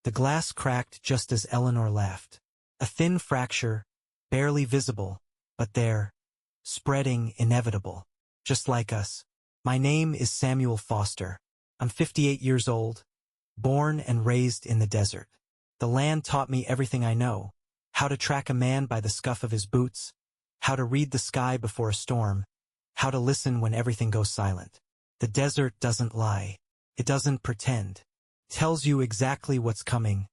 The glass cracked just as Eleanor laughed. A thin fracture, barely visible, but there, spreading, inevitable. Just like us. My name is Samuel Foster. I'm 58 years old, born and raised in the desert. The land taught me everything I know. How to track a man by the scuff of his boots, how to read the sky before a storm, how to listen when everything goes silent. The desert doesn't lie. It doesn't pretend. It tells you exactly what's coming,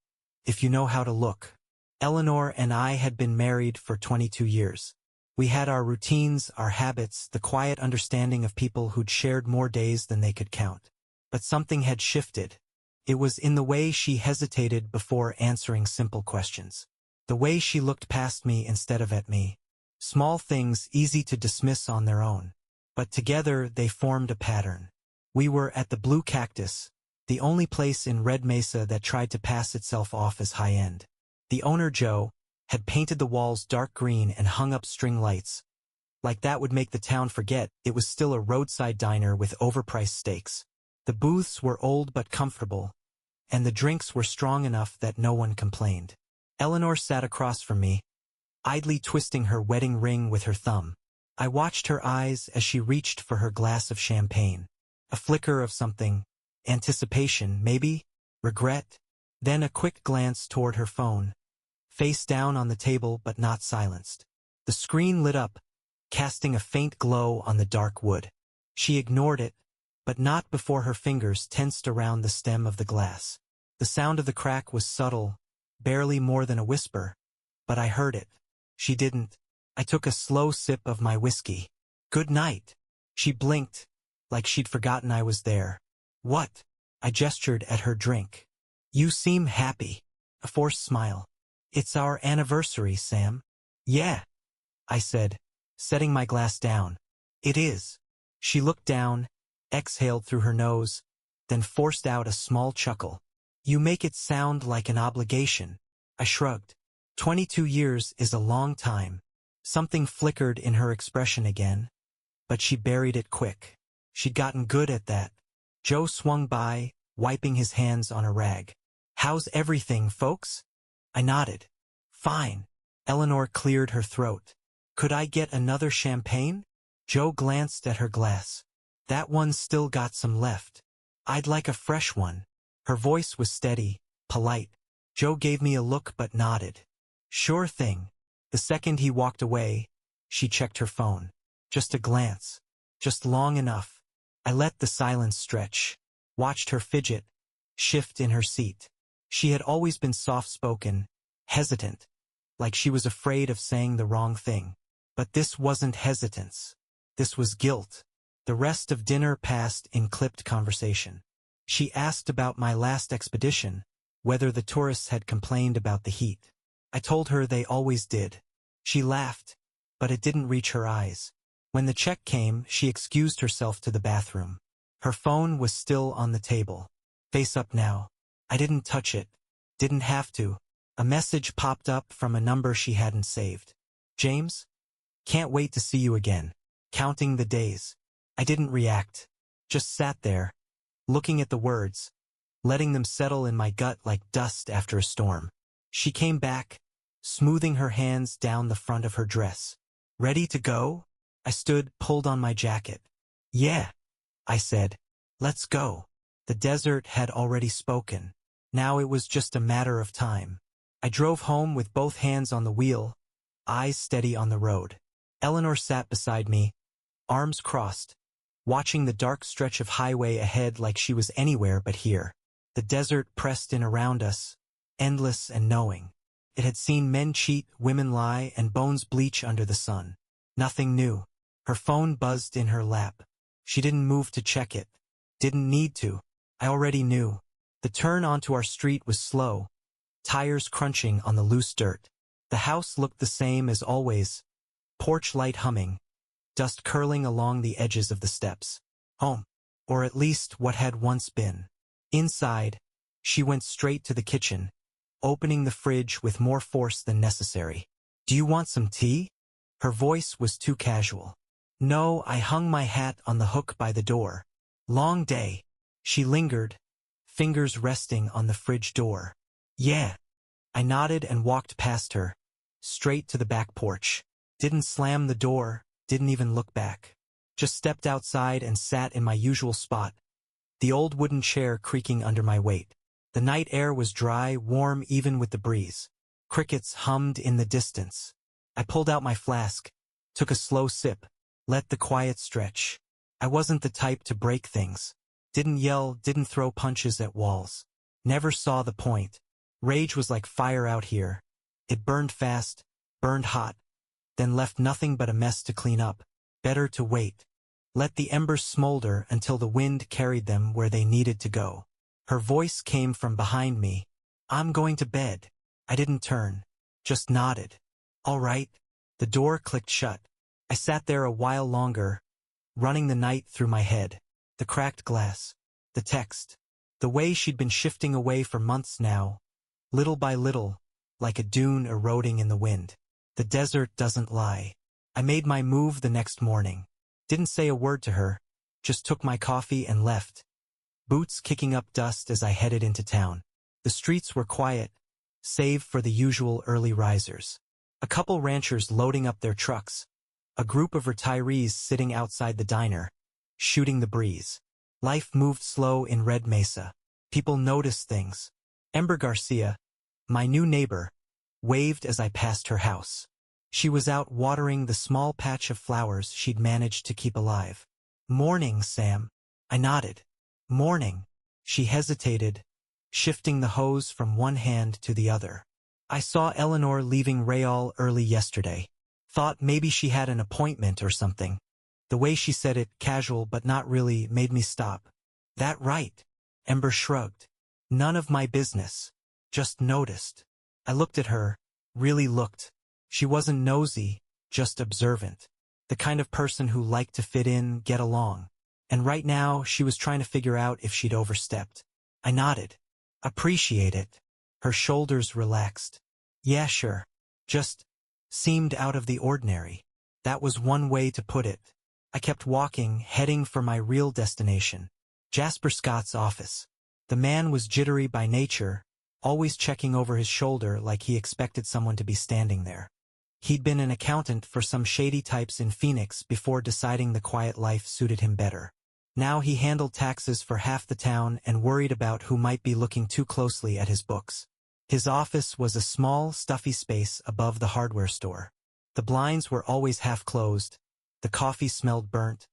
if you know how to look. Eleanor and I had been married for 22 years. We had our routines, our habits, the quiet understanding of people who'd shared more days than they could count. But something had shifted. It was in the way she hesitated before answering simple questions. The way she looked past me instead of at me. Small things easy to dismiss on their own. But together they formed a pattern. We were at the Blue Cactus, the only place in Red Mesa that tried to pass itself off as high-end. The owner, Joe, had painted the walls dark green and hung up string lights. Like that would make the town forget it was still a roadside diner with overpriced steaks. The booths were old but comfortable, and the drinks were strong enough that no one complained. Eleanor sat across from me, idly twisting her wedding ring with her thumb. I watched her eyes as she reached for her glass of champagne. A flicker of something. Anticipation, maybe? Regret? Then a quick glance toward her phone. Face down on the table but not silenced. The screen lit up, casting a faint glow on the dark wood. She ignored it, but not before her fingers tensed around the stem of the glass. The sound of the crack was subtle, barely more than a whisper, but I heard it. She didn't. I took a slow sip of my whiskey. Good night. She blinked, like she'd forgotten I was there. What? I gestured at her drink. You seem happy. A forced smile. It's our anniversary, Sam. Yeah, I said, setting my glass down. It is. She looked down, exhaled through her nose, then forced out a small chuckle. You make it sound like an obligation. I shrugged. 22 years is a long time. Something flickered in her expression again, but she buried it quick. She'd gotten good at that. Joe swung by, wiping his hands on a rag. How's everything, folks? I nodded. Fine. Eleanor cleared her throat. Could I get another champagne? Joe glanced at her glass. That one's still got some left. I'd like a fresh one. Her voice was steady, polite. Joe gave me a look but nodded. Sure thing. The second he walked away, she checked her phone. Just a glance. Just long enough. I let the silence stretch. Watched her fidget, shift in her seat. She had always been soft-spoken, hesitant, like she was afraid of saying the wrong thing. But this wasn't hesitance. This was guilt. The rest of dinner passed in clipped conversation. She asked about my last expedition, whether the tourists had complained about the heat. I told her they always did. She laughed, but it didn't reach her eyes. When the check came, she excused herself to the bathroom. Her phone was still on the table. Face up now. I didn't touch it. Didn't have to. A message popped up from a number she hadn't saved. James? Can't wait to see you again. Counting the days. I didn't react. Just sat there, looking at the words, letting them settle in my gut like dust after a storm. She came back, smoothing her hands down the front of her dress. Ready to go? I stood, pulled on my jacket. Yeah, I said. Let's go. The desert had already spoken. Now it was just a matter of time. I drove home with both hands on the wheel, eyes steady on the road. Eleanor sat beside me, arms crossed, watching the dark stretch of highway ahead like she was anywhere but here. The desert pressed in around us, endless and knowing. It had seen men cheat, women lie, and bones bleach under the sun. Nothing new. Her phone buzzed in her lap. She didn't move to check it. Didn't need to. I already knew. The turn onto our street was slow, tires crunching on the loose dirt. The house looked the same as always, porch light humming, dust curling along the edges of the steps. Home. Or at least what had once been. Inside, she went straight to the kitchen, opening the fridge with more force than necessary. Do you want some tea? Her voice was too casual. No, I hung my hat on the hook by the door. Long day. She lingered, fingers resting on the fridge door. Yeah. I nodded and walked past her, straight to the back porch. Didn't slam the door, didn't even look back. Just stepped outside and sat in my usual spot, the old wooden chair creaking under my weight. The night air was dry, warm even with the breeze. Crickets hummed in the distance. I pulled out my flask, took a slow sip, let the quiet stretch. I wasn't the type to break things. Didn't yell, didn't throw punches at walls. Never saw the point. Rage was like fire out here. It burned fast, burned hot, then left nothing but a mess to clean up. Better to wait. Let the embers smolder until the wind carried them where they needed to go. Her voice came from behind me. I'm going to bed. I didn't turn, just nodded. All right. The door clicked shut. I sat there a while longer, running the night through my head. The cracked glass, the text, the way she'd been shifting away for months now, little by little, like a dune eroding in the wind. The desert doesn't lie. I made my move the next morning. Didn't say a word to her, just took my coffee and left, boots kicking up dust as I headed into town. The streets were quiet, save for the usual early risers. A couple ranchers loading up their trucks, a group of retirees sitting outside the diner, shooting the breeze. Life moved slow in Red Mesa. People noticed things. Ember Garcia, my new neighbor, waved as I passed her house. She was out watering the small patch of flowers she'd managed to keep alive. Morning, Sam. I nodded. Morning. She hesitated, shifting the hose from one hand to the other. I saw Eleanor leaving Rayall early yesterday. Thought maybe she had an appointment or something. The way she said it, casual but not really, made me stop. That right? Ember shrugged. None of my business. Just noticed. I looked at her, really looked. She wasn't nosy, just observant. The kind of person who liked to fit in, get along. And right now, she was trying to figure out if she'd overstepped. I nodded. Appreciate it. Her shoulders relaxed. Yeah, sure. Just seemed out of the ordinary. That was one way to put it. I kept walking, heading for my real destination. Jasper Scott's office. The man was jittery by nature, always checking over his shoulder like he expected someone to be standing there. He'd been an accountant for some shady types in Phoenix before deciding the quiet life suited him better. Now he handled taxes for half the town and worried about who might be looking too closely at his books. His office was a small, stuffy space above the hardware store. The blinds were always half closed, the coffee smelled burnt,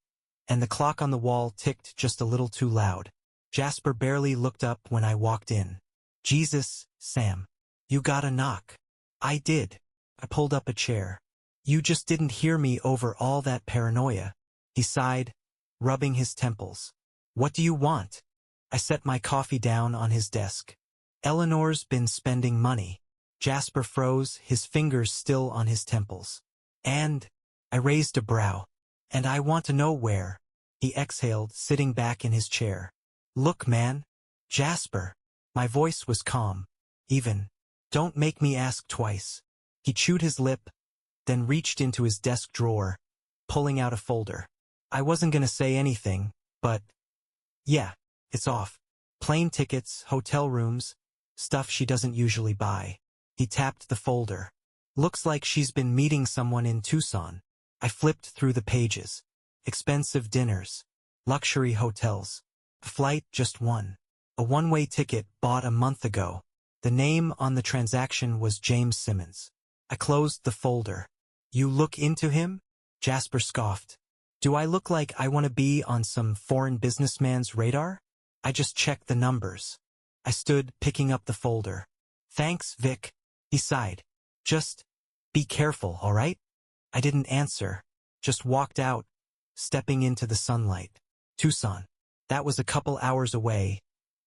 and the clock on the wall ticked just a little too loud. Jasper barely looked up when I walked in. Jesus, Sam. You got a knock. I did. I pulled up a chair. You just didn't hear me over all that paranoia. He sighed, rubbing his temples. What do you want? I set my coffee down on his desk. Eleanor's been spending money. Jasper froze, his fingers still on his temples. And, I raised a brow. And I want to know where. He exhaled, sitting back in his chair. Look, man. Jasper. My voice was calm. Even. Don't make me ask twice. He chewed his lip, then reached into his desk drawer, pulling out a folder. I wasn't gonna say anything, but... yeah, it's off. Plane tickets, hotel rooms, stuff she doesn't usually buy. He tapped the folder. Looks like she's been meeting someone in Tucson. I flipped through the pages. Expensive dinners. Luxury hotels. A flight, just one. A one-way ticket bought a month ago. The name on the transaction was James Simmons. I closed the folder. You look into him? Jasper scoffed. Do I look like I want to be on some foreign businessman's radar? I just checked the numbers. I stood, picking up the folder. Thanks, Vic. He sighed. Just be careful, all right? I didn't answer, just walked out, stepping into the sunlight. Tucson. That was a couple hours away.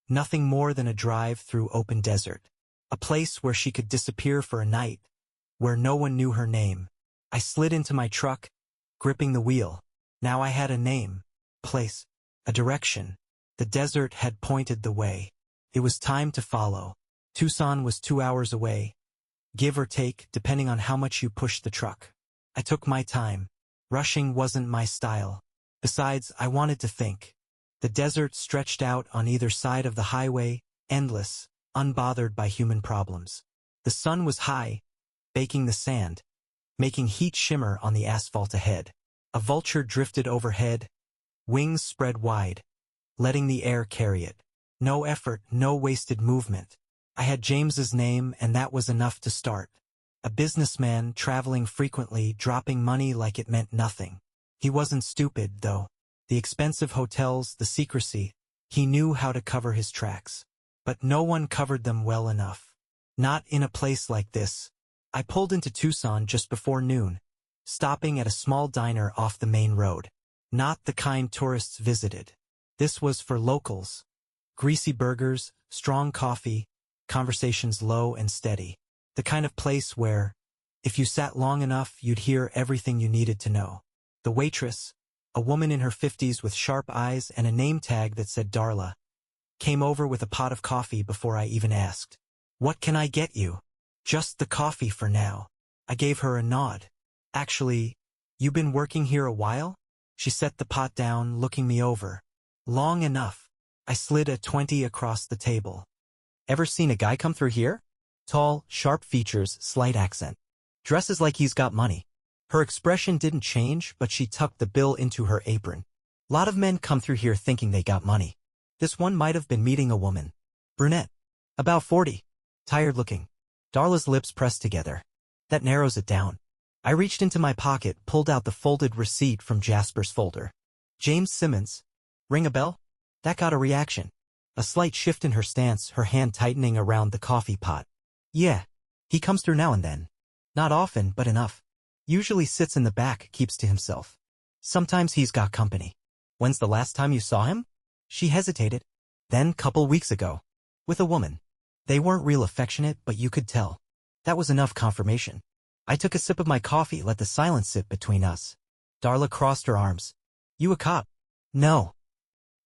Nothing more than a drive through open desert. A place where she could disappear for a night, where no one knew her name. I slid into my truck, gripping the wheel. Now I had a name, place, a direction. The desert had pointed the way. It was time to follow. Tucson was 2 hours away, give or take, depending on how much you pushed the truck. I took my time. Rushing wasn't my style. Besides, I wanted to think. The desert stretched out on either side of the highway, endless, unbothered by human problems. The sun was high, baking the sand, making heat shimmer on the asphalt ahead. A vulture drifted overhead, wings spread wide, letting the air carry it. No effort, no wasted movement. I had James's name, and that was enough to start. A businessman traveling frequently, dropping money like it meant nothing. He wasn't stupid, though. The expensive hotels, the secrecy, he knew how to cover his tracks. But no one covered them well enough. Not in a place like this. I pulled into Tucson just before noon, stopping at a small diner off the main road. Not the kind tourists visited. This was for locals. Greasy burgers, strong coffee, conversations low and steady. The kind of place where, if you sat long enough, you'd hear everything you needed to know. The waitress, a woman in her 50s with sharp eyes and a name tag that said Darla, came over with a pot of coffee before I even asked. "What can I get you?" "Just the coffee for now." I gave her a nod. "Actually, you been working here a while?" She set the pot down, looking me over. "Long enough." I slid a 20 across the table. "Ever seen a guy come through here? Tall, sharp features, slight accent. Dresses like he's got money." Her expression didn't change, but she tucked the bill into her apron. "Lot of men come through here thinking they got money. This one might have been meeting a woman. Brunette. About 40. Tired looking." Darla's lips pressed together. "That narrows it down." I reached into my pocket, pulled out the folded receipt from Jasper's folder. "James Simmons. Ring a bell?" That got a reaction. A slight shift in her stance, her hand tightening around the coffee pot. "Yeah. He comes through now and then. Not often, but enough. Usually sits in the back, keeps to himself. Sometimes he's got company." "When's the last time you saw him?" She hesitated. "Then, couple weeks ago. With a woman. They weren't real affectionate, but you could tell." That was enough confirmation. I took a sip of my coffee, let the silence sit between us. Darla crossed her arms. "You a cop?" "No."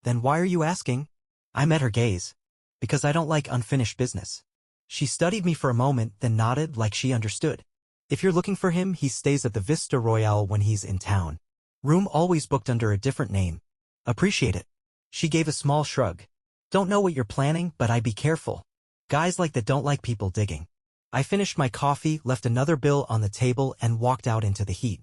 "Then why are you asking?" I met her gaze. "Because I don't like unfinished business." She studied me for a moment, then nodded like she understood. "If you're looking for him, he stays at the Vista Royale when he's in town. Room always booked under a different name." "Appreciate it." She gave a small shrug. "Don't know what you're planning, but I'd be careful. Guys like that don't like people digging." I finished my coffee, left another bill on the table, and walked out into the heat.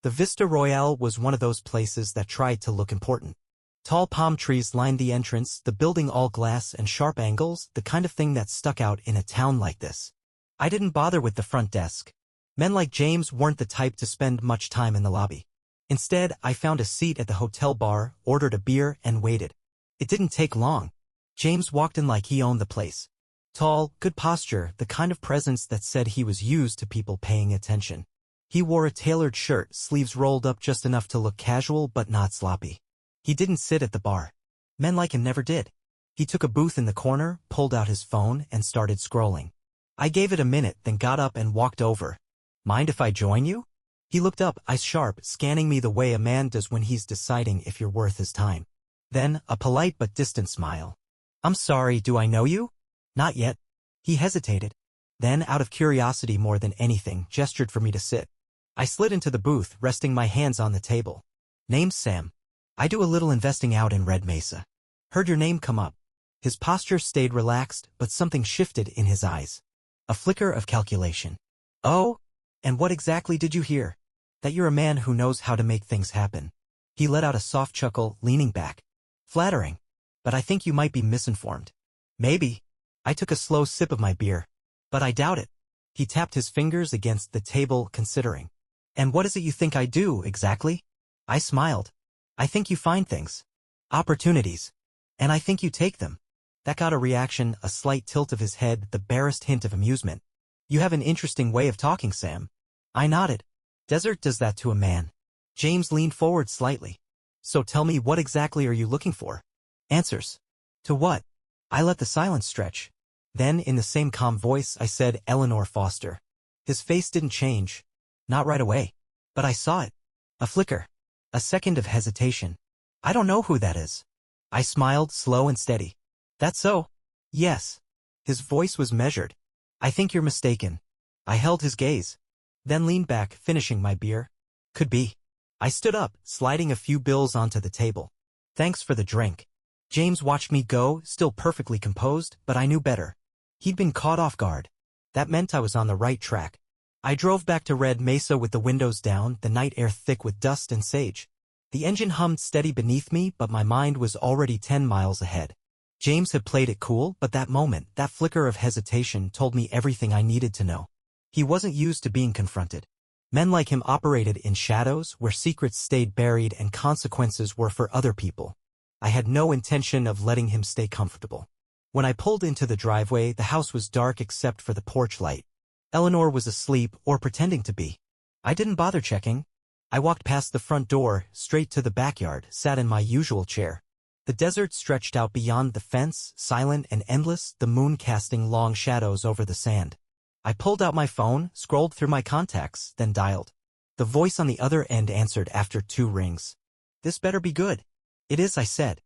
The Vista Royale was one of those places that tried to look important. Tall palm trees lined the entrance, the building all glass and sharp angles, the kind of thing that stuck out in a town like this. I didn't bother with the front desk. Men like James weren't the type to spend much time in the lobby. Instead, I found a seat at the hotel bar, ordered a beer, and waited. It didn't take long. James walked in like he owned the place. Tall, good posture, the kind of presence that said he was used to people paying attention. He wore a tailored shirt, sleeves rolled up just enough to look casual but not sloppy. He didn't sit at the bar. Men like him never did. He took a booth in the corner, pulled out his phone, and started scrolling. I gave it a minute, then got up and walked over. "Mind if I join you?" He looked up, eyes sharp, scanning me the way a man does when he's deciding if you're worth his time. Then, a polite but distant smile. "I'm sorry, do I know you?" "Not yet." He hesitated. Then, out of curiosity more than anything, gestured for me to sit. I slid into the booth, resting my hands on the table. "Name's Sam. I do a little investing out in Red Mesa. Heard your name come up." His posture stayed relaxed, but something shifted in his eyes. A flicker of calculation. "Oh? And what exactly did you hear?" "That you're a man who knows how to make things happen." He let out a soft chuckle, leaning back. "Flattering. But I think you might be misinformed." "Maybe." I took a slow sip of my beer. "But I doubt it." He tapped his fingers against the table, considering. "And what is it you think I do, exactly?" I smiled. "I think you find things. Opportunities. And I think you take them." That got a reaction, a slight tilt of his head, the barest hint of amusement. "You have an interesting way of talking, Sam." I nodded. "Desert does that to a man." James leaned forward slightly. "So tell me, what exactly are you looking for?" "Answers." "To what?" I let the silence stretch. Then, in the same calm voice, I said, "Eleanor Foster." His face didn't change. Not right away. But I saw it. A flicker. A second of hesitation. "I don't know who that is." I smiled, slow and steady. "That's so?" "Yes." His voice was measured. "I think you're mistaken." I held his gaze. Then leaned back, finishing my beer. "Could be." I stood up, sliding a few bills onto the table. "Thanks for the drink." James watched me go, still perfectly composed, but I knew better. He'd been caught off guard. That meant I was on the right track. I drove back to Red Mesa with the windows down, the night air thick with dust and sage. The engine hummed steady beneath me, but my mind was already 10 miles ahead. James had played it cool, but that moment, that flicker of hesitation told me everything I needed to know. He wasn't used to being confronted. Men like him operated in shadows where secrets stayed buried and consequences were for other people. I had no intention of letting him stay comfortable. When I pulled into the driveway, the house was dark except for the porch light. Eleanor was asleep or pretending to be. I didn't bother checking. I walked past the front door, straight to the backyard, sat in my usual chair. The desert stretched out beyond the fence, silent and endless, the moon casting long shadows over the sand. I pulled out my phone, scrolled through my contacts, then dialed. The voice on the other end answered after 2 rings. "This better be good." "It is," I said.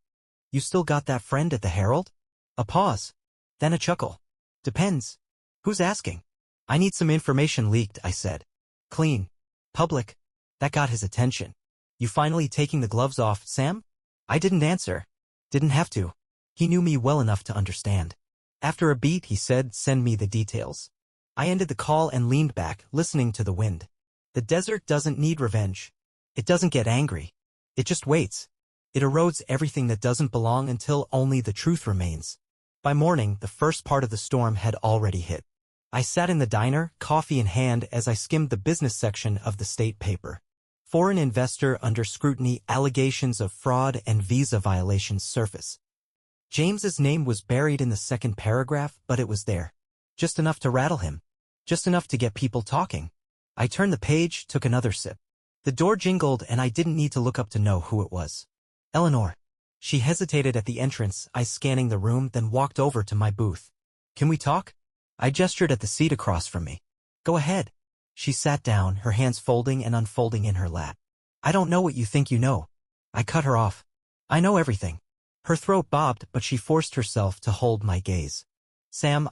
"You still got that friend at the Herald?" A pause. Then a chuckle. "Depends. Who's asking?" "I need some information leaked," I said. "Clean. Public." That got his attention. "You finally taking the gloves off, Sam?" I didn't answer. Didn't have to. He knew me well enough to understand. After a beat, he said, "Send me the details." I ended the call and leaned back, listening to the wind. The desert doesn't need revenge. It doesn't get angry. It just waits. It erodes everything that doesn't belong until only the truth remains. By morning, the first part of the storm had already hit. I sat in the diner, coffee in hand, as I skimmed the business section of the state paper. Foreign investor under scrutiny, allegations of fraud and visa violations surface. James's name was buried in the second paragraph, but it was there. Just enough to rattle him. Just enough to get people talking. I turned the page, took another sip. The door jingled and I didn't need to look up to know who it was. "Eleanor." She hesitated at the entrance, eyes scanning the room, then walked over to my booth. "Can we talk?" I gestured at the seat across from me. "Go ahead." She sat down, her hands folding and unfolding in her lap. "I don't know what you think you know." I cut her off. "I know everything." Her throat bobbed, but she forced herself to hold my gaze. "Sam,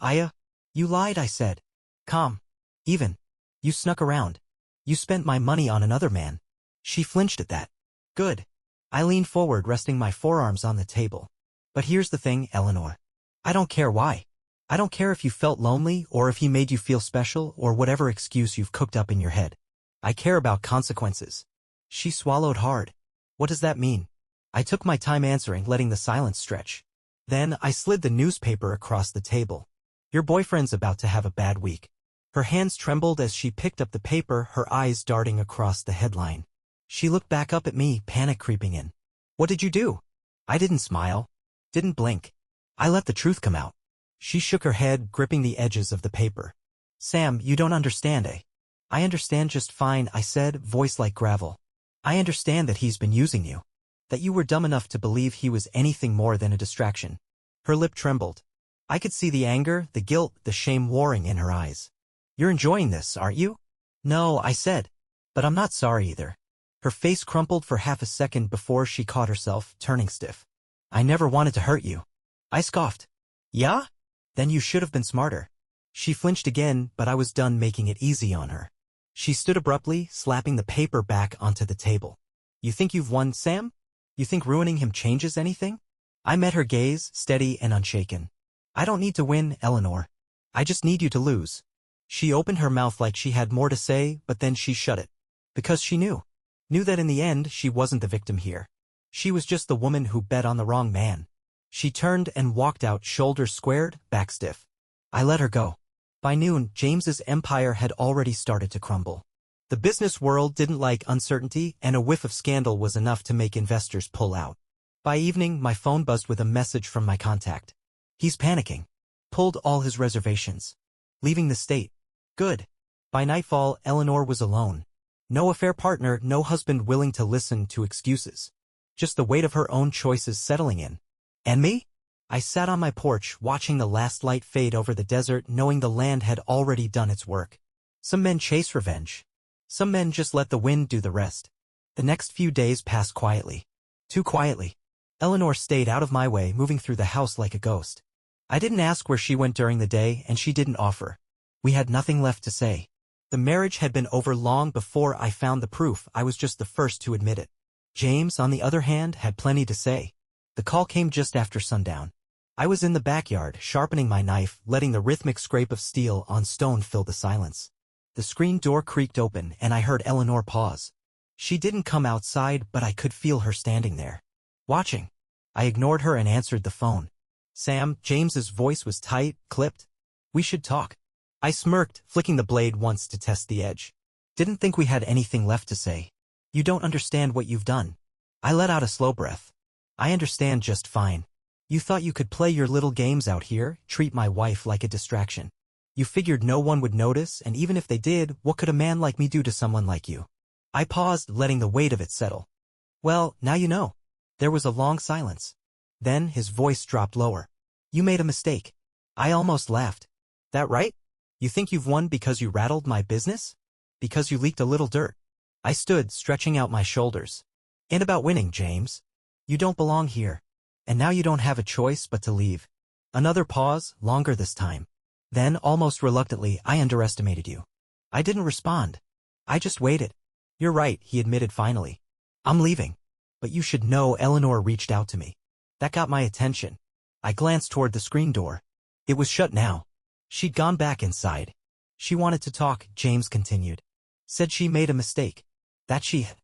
You lied," I said. "Calm. Even. You snuck around. You spent my money on another man." She flinched at that. "Good." I leaned forward, resting my forearms on the table. "But here's the thing, Eleanor. I don't care why. I don't care if you felt lonely or if he made you feel special or whatever excuse you've cooked up in your head. I care about consequences." She swallowed hard. "What does that mean?" I took my time answering, letting the silence stretch. Then I slid the newspaper across the table. "Your boyfriend's about to have a bad week." Her hands trembled as she picked up the paper, her eyes darting across the headline. She looked back up at me, panic creeping in. "What did you do?" I didn't smile. Didn't blink. I let the truth come out. She shook her head, gripping the edges of the paper. "Sam, you don't understand, eh?" "I understand just fine," I said, voice like gravel. "I understand that he's been using you. That you were dumb enough to believe he was anything more than a distraction." Her lip trembled. I could see the anger, the guilt, the shame warring in her eyes. "You're enjoying this, aren't you?" "No," I said. "But I'm not sorry either." Her face crumpled for half a second before she caught herself, turning stiff. "I never wanted to hurt you." I scoffed. "Yeah? Then you should have been smarter." She flinched again, but I was done making it easy on her. She stood abruptly, slapping the paper back onto the table. "You think you've won, Sam? You think ruining him changes anything?" I met her gaze, steady and unshaken. "I don't need to win, Eleanor. I just need you to lose." She opened her mouth like she had more to say, but then she shut it. Because she knew. Knew that in the end, she wasn't the victim here. She was just the woman who bet on the wrong man. She turned and walked out, shoulders squared, back stiff. I let her go. By noon, James's empire had already started to crumble. The business world didn't like uncertainty, and a whiff of scandal was enough to make investors pull out. By evening, my phone buzzed with a message from my contact. "He's panicking. Pulled all his reservations. Leaving the state." Good. By nightfall, Eleanor was alone. No affair partner, no husband willing to listen to excuses. Just the weight of her own choices settling in. And me? I sat on my porch, watching the last light fade over the desert, knowing the land had already done its work. Some men chase revenge. Some men just let the wind do the rest. The next few days passed quietly. Too quietly. Eleanor stayed out of my way, moving through the house like a ghost. I didn't ask where she went during the day, and she didn't offer. We had nothing left to say. The marriage had been over long before I found the proof. I was just the first to admit it. James, on the other hand, had plenty to say. The call came just after sundown. I was in the backyard, sharpening my knife, letting the rhythmic scrape of steel on stone fill the silence. The screen door creaked open, and I heard Eleanor pause. She didn't come outside, but I could feel her standing there, watching. I ignored her and answered the phone. Sam, James's voice was tight, clipped. We should talk. I smirked, flicking the blade once to test the edge. Didn't think we had anything left to say. You don't understand what you've done. I let out a slow breath. I understand just fine. You thought you could play your little games out here, treat my wife like a distraction. You figured no one would notice, and even if they did, what could a man like me do to someone like you? I paused, letting the weight of it settle. Well, now you know. There was a long silence. Then his voice dropped lower. You made a mistake. I almost laughed. That right? You think you've won because you rattled my business? Because you leaked a little dirt? I stood, stretching out my shoulders. Ain't about winning, James. You don't belong here. And now you don't have a choice but to leave. Another pause, longer this time. Then, almost reluctantly, I underestimated you. I didn't respond. I just waited. You're right, he admitted finally. I'm leaving. But you should know Eleanor reached out to me. That got my attention. I glanced toward the screen door. It was shut now. She'd gone back inside. She wanted to talk, James continued. Said she made a mistake. That she had.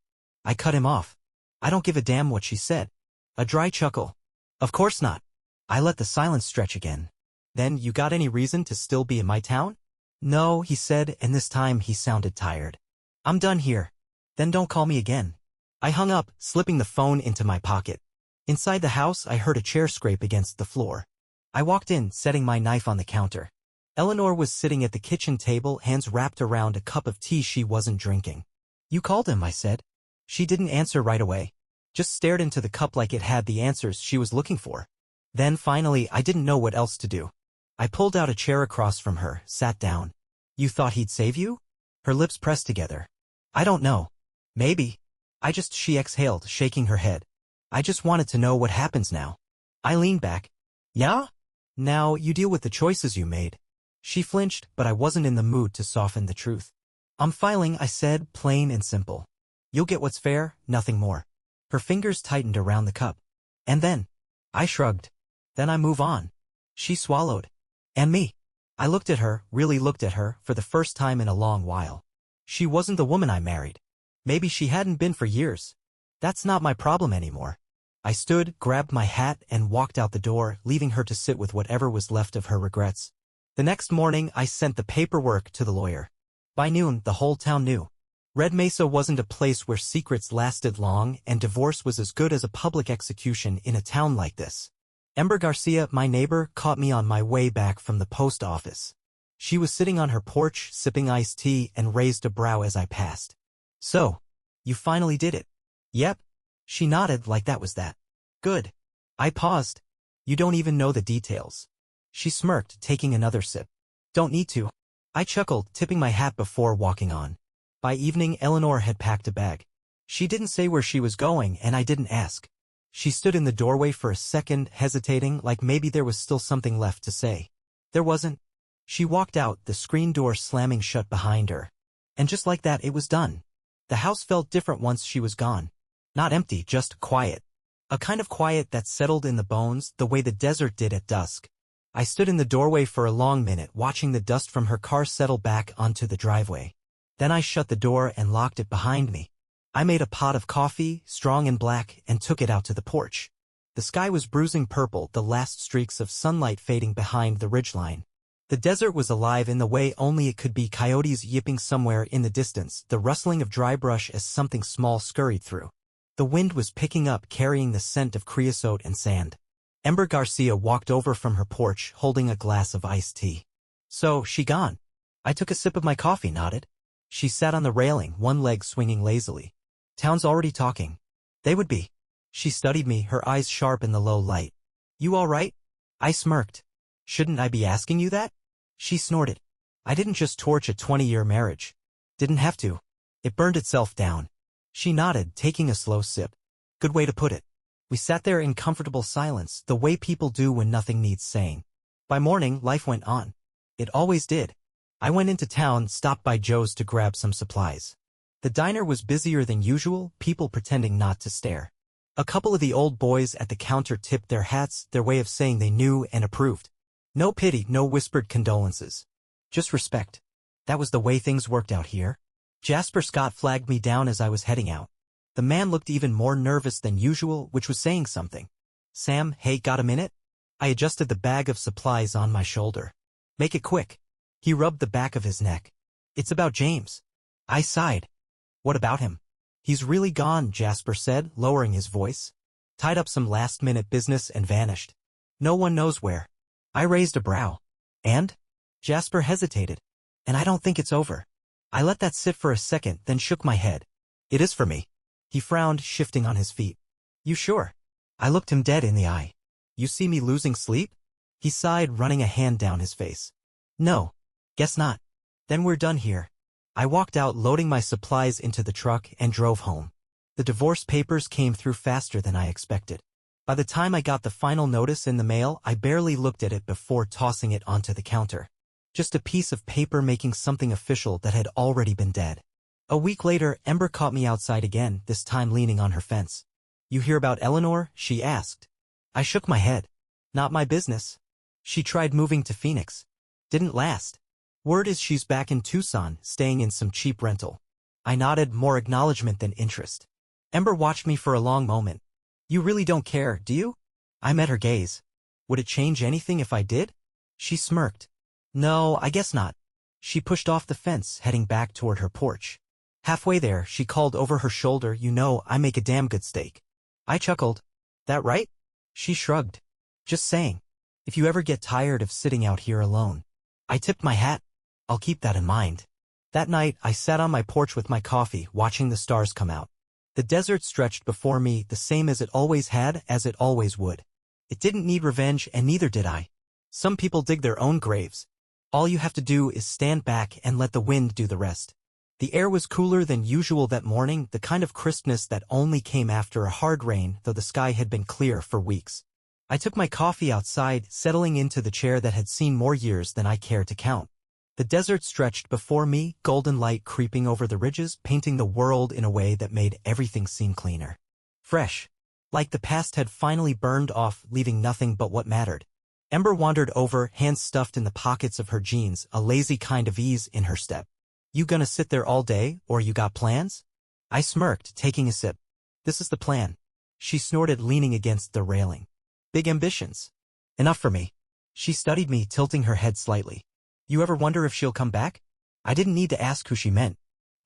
I cut him off. I don't give a damn what she said. A dry chuckle. Of course not. I let the silence stretch again. Then, you got any reason to still be in my town? No, he said, and this time he sounded tired. I'm done here. Then don't call me again. I hung up, slipping the phone into my pocket. Inside the house, I heard a chair scrape against the floor. I walked in, setting my knife on the counter. Eleanor was sitting at the kitchen table, hands wrapped around a cup of tea she wasn't drinking. You called him, I said. She didn't answer right away. Just stared into the cup like it had the answers she was looking for. Then finally, I didn't know what else to do. I pulled out a chair across from her, sat down. You thought he'd save you? Her lips pressed together. I don't know. Maybe. She exhaled, shaking her head. I just wanted to know what happens now. I leaned back. Yeah? Now, you deal with the choices you made. She flinched, but I wasn't in the mood to soften the truth. I'm filing, I said, plain and simple. You'll get what's fair, nothing more. Her fingers tightened around the cup. And then? I shrugged. Then I move on. She swallowed. And me. I looked at her, really looked at her, for the first time in a long while. She wasn't the woman I married. Maybe she hadn't been for years. That's not my problem anymore. I stood, grabbed my hat, and walked out the door, leaving her to sit with whatever was left of her regrets. The next morning, I sent the paperwork to the lawyer. By noon, the whole town knew. Red Mesa wasn't a place where secrets lasted long, and divorce was as good as a public execution in a town like this. Ember Garcia, my neighbor, caught me on my way back from the post office. She was sitting on her porch, sipping iced tea, and raised a brow as I passed. So, you finally did it. Yep. She nodded like that was that. Good. I paused. You don't even know the details. She smirked, taking another sip. Don't need to. I chuckled, tipping my hat before walking on. By evening, Eleanor had packed a bag. She didn't say where she was going, and I didn't ask. She stood in the doorway for a second, hesitating, like maybe there was still something left to say. There wasn't. She walked out, the screen door slamming shut behind her. And just like that, it was done. The house felt different once she was gone. Not empty, just quiet. A kind of quiet that settled in the bones, the way the desert did at dusk. I stood in the doorway for a long minute, watching the dust from her car settle back onto the driveway. Then I shut the door and locked it behind me. I made a pot of coffee, strong and black, and took it out to the porch. The sky was bruising purple, the last streaks of sunlight fading behind the ridgeline. The desert was alive in the way only it could be, coyotes yipping somewhere in the distance, the rustling of dry brush as something small scurried through. The wind was picking up, carrying the scent of creosote and sand. Ember Garcia walked over from her porch, holding a glass of iced tea. So, she gone. I took a sip of my coffee, nodded. She sat on the railing, one leg swinging lazily. Town's already talking. They would be. She studied me, her eyes sharp in the low light. You all right? I smirked. Shouldn't I be asking you that? She snorted. I didn't just torch a 20-year marriage. Didn't have to. It burned itself down. She nodded, taking a slow sip. Good way to put it. We sat there in comfortable silence, the way people do when nothing needs saying. By morning, life went on. It always did. I went into town, stopped by Joe's to grab some supplies. The diner was busier than usual, people pretending not to stare. A couple of the old boys at the counter tipped their hats, their way of saying they knew and approved. No pity, no whispered condolences. Just respect. That was the way things worked out here. Jasper Scott flagged me down as I was heading out. The man looked even more nervous than usual, which was saying something. Sam, hey, got a minute? I adjusted the bag of supplies on my shoulder. Make it quick. He rubbed the back of his neck. It's about James. I sighed. What about him? He's really gone, Jasper said, lowering his voice. Tied up some last-minute business and vanished. No one knows where. I raised a brow. And? Jasper hesitated. And I don't think it's over. I let that sit for a second, then shook my head. It is for me. He frowned, shifting on his feet. You sure? I looked him dead in the eye. You see me losing sleep? He sighed, running a hand down his face. No. Guess not. Then we're done here. I walked out, loading my supplies into the truck, and drove home. The divorce papers came through faster than I expected. By the time I got the final notice in the mail, I barely looked at it before tossing it onto the counter. Just a piece of paper making something official that had already been dead. A week later, Ember caught me outside again, this time leaning on her fence. You hear about Eleanor? She asked. I shook my head. Not my business. She tried moving to Phoenix. Didn't last. Word is she's back in Tucson, staying in some cheap rental. I nodded, more acknowledgement than interest. Ember watched me for a long moment. You really don't care, do you? I met her gaze. Would it change anything if I did? She smirked. No, I guess not. She pushed off the fence, heading back toward her porch. Halfway there, she called over her shoulder, you know, I make a damn good steak. I chuckled. That right? She shrugged. Just saying. If you ever get tired of sitting out here alone. I tipped my hat. I'll keep that in mind. That night, I sat on my porch with my coffee, watching the stars come out. The desert stretched before me, the same as it always had, as it always would. It didn't need revenge, and neither did I. Some people dig their own graves. All you have to do is stand back and let the wind do the rest. The air was cooler than usual that morning, the kind of crispness that only came after a hard rain, though the sky had been clear for weeks. I took my coffee outside, settling into the chair that had seen more years than I cared to count. The desert stretched before me, golden light creeping over the ridges, painting the world in a way that made everything seem cleaner. Fresh. Like the past had finally burned off, leaving nothing but what mattered. Ember wandered over, hands stuffed in the pockets of her jeans, a lazy kind of ease in her step. You gonna sit there all day, or you got plans? I smirked, taking a sip. This is the plan. She snorted, leaning against the railing. Big ambitions. Enough for me. She studied me, tilting her head slightly. You ever wonder if she'll come back? I didn't need to ask who she meant.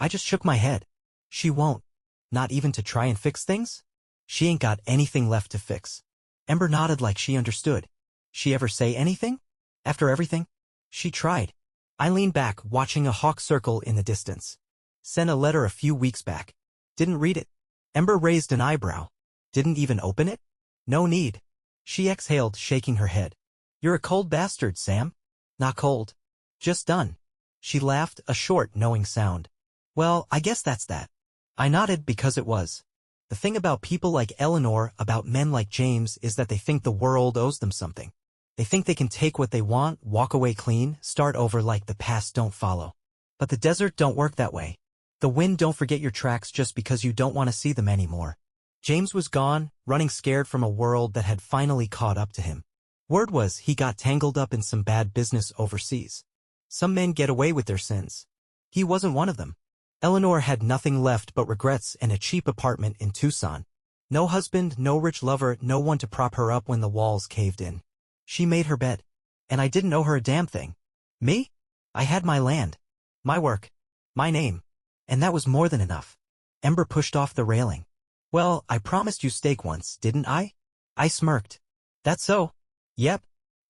I just shook my head. She won't. Not even to try and fix things? She ain't got anything left to fix. Ember nodded like she understood. She ever say anything? After everything? She tried. I leaned back, watching a hawk circle in the distance. Sent a letter a few weeks back. Didn't read it. Ember raised an eyebrow. Didn't even open it? No need. She exhaled, shaking her head. You're a cold bastard, Sam. Not cold. Just done. She laughed, a short, knowing sound. Well, I guess that's that. I nodded because it was. The thing about people like Eleanor, about men like James, is that they think the world owes them something. They think they can take what they want, walk away clean, start over like the past don't follow. But the desert don't work that way. The wind don't forget your tracks just because you don't want to see them anymore. James was gone, running scared from a world that had finally caught up to him. Word was he got tangled up in some bad business overseas. Some men get away with their sins. He wasn't one of them. Eleanor had nothing left but regrets and a cheap apartment in Tucson. No husband, no rich lover, no one to prop her up when the walls caved in. She made her bed. And I didn't owe her a damn thing. Me? I had my land. My work. My name. And that was more than enough. Ember pushed off the railing. Well, I promised you steak once, didn't I? I smirked. That's so. Yep.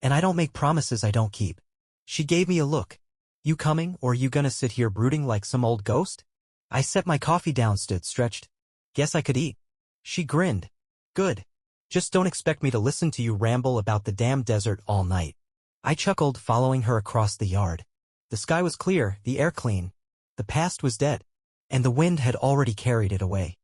And I don't make promises I don't keep. She gave me a look. You coming, or you gonna sit here brooding like some old ghost? I set my coffee down, stood stretched. Guess I could eat. She grinned. Good. Just don't expect me to listen to you ramble about the damn desert all night. I chuckled, following her across the yard. The sky was clear, the air clean. The past was dead. And the wind had already carried it away.